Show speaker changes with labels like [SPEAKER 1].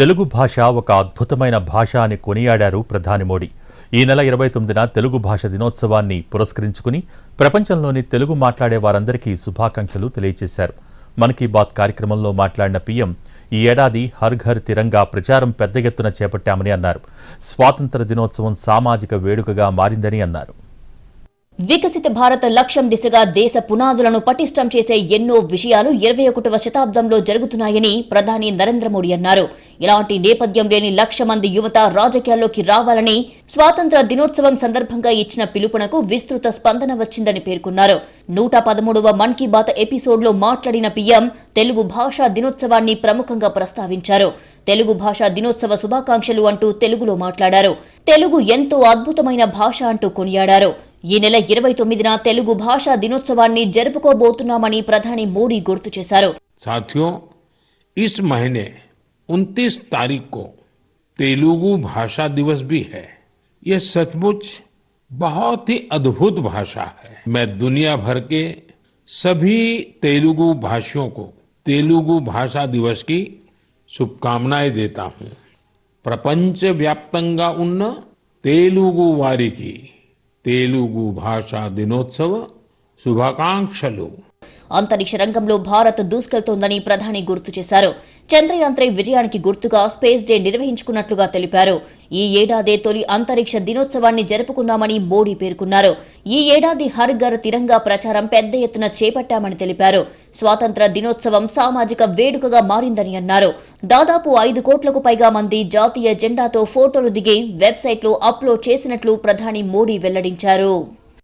[SPEAKER 1] తెలుగు భాష ఒక అద్భుతమైన భాష అని కొనియాడారు ప్రధాని మోడీ. ఈ నెల 29న తెలుగు భాష దినోత్సవాన్ని పురస్కరించుకుని ప్రపంచంలోని తెలుగు మాట్లాడే వారందరికీ శుభాకాంక్షలు తెలియజేశారు. మన్ కీ బాత్ కార్యక్రమంలో మాట్లాడిన పీఎం ఈ ఏడాది హర్ ఘర్ తిరంగా ప్రచారం పెద్ద ఎత్తున చేపట్టామని అన్నారు. స్వాతంత్ర దినోత్సవం సామాజిక వేడుకగా మారిందని అన్నారు.
[SPEAKER 2] వికసిత భారత లక్ష్యం దిశగా దేశ పునాదులను పటిష్టం చేసే ఎన్నో విషయాలు 21వ శతాబ్దంలో జరుగుతున్నాయని ప్రధాని నరేంద్ర మోడీ అన్నారు. ఇలాంటి నేపథ్యం లేని 1,00,000 మంది యువత రాజకీయాల్లోకి రావాలని స్వాతంత్ర దినోత్సవం సందర్భంగా ఇచ్చిన పిలుపునకు విస్తృత స్పందన వచ్చిందని పేర్కొన్నారు. 113వ మన్ కీ బాత్ ఎపిసోడ్లో మాట్లాడిన పీఎం తెలుగు భాషా దినోత్సవాన్ని ప్రముఖంగా ప్రస్తావించారు. తెలుగు భాషా దినోత్సవ శుభాకాంక్షలు అంటూ తెలుగులో మాట్లాడారు. తెలుగు ఎంతో అద్భుతమైన భాష అంటూ కొనియాడారు. ఈ నెల 29న తెలుగు భాషా దినోత్సవాన్ని జరుపుకోబోతున్నామని ప్రధాని మోడీ గుర్తు చేశారు.
[SPEAKER 3] साथियों, इस महीने 29 तारीख को तेलुगु भाषा दिवस भी है. यह सचमुच बहुत ही अद्भुत भाषा है. मैं दुनिया भर के सभी तेलुगु भाषियों को तेलुगु भाषा दिवस की शुभकामनाएं देता हूं. प्रपंच व्याप्तंगा उन्न तेलुगु वारिकी తెలుగు భాషా దినోత్సవ శుభాకాంక్షలు.
[SPEAKER 2] అంతరిక్ష రంగంలో భారత్ దూసుకెళ్తోందని ప్రధాని గుర్తు చేశారు. చంద్రయాన్ 3 విజయానికి గుర్తుగా స్పేస్ డే నిర్వహించుకున్నట్లుగా తెలిపారు. ఈ ఏడాది తొలి అంతరిక్ష దినోత్సవాన్ని జరుపుకున్నామని మోడీ పేర్కొన్నారు. ఈ ఏడాది హర్ ఘర్ తిరంగా ప్రచారం పెద్ద ఎత్తున చేపట్టామని తెలిపారు. స్వాతంత్ర దినోత్సవం సామాజిక వేడుకగా మారిందని అన్నారు. దాదాపు 5 కోట్లకు పైగా మంది జాతీయ జెండాతో ఫోటోలు దిగి వెబ్సైట్లో అప్లోడ్ చేసినట్లు ప్రధాని మోడీ వెల్లడించారు.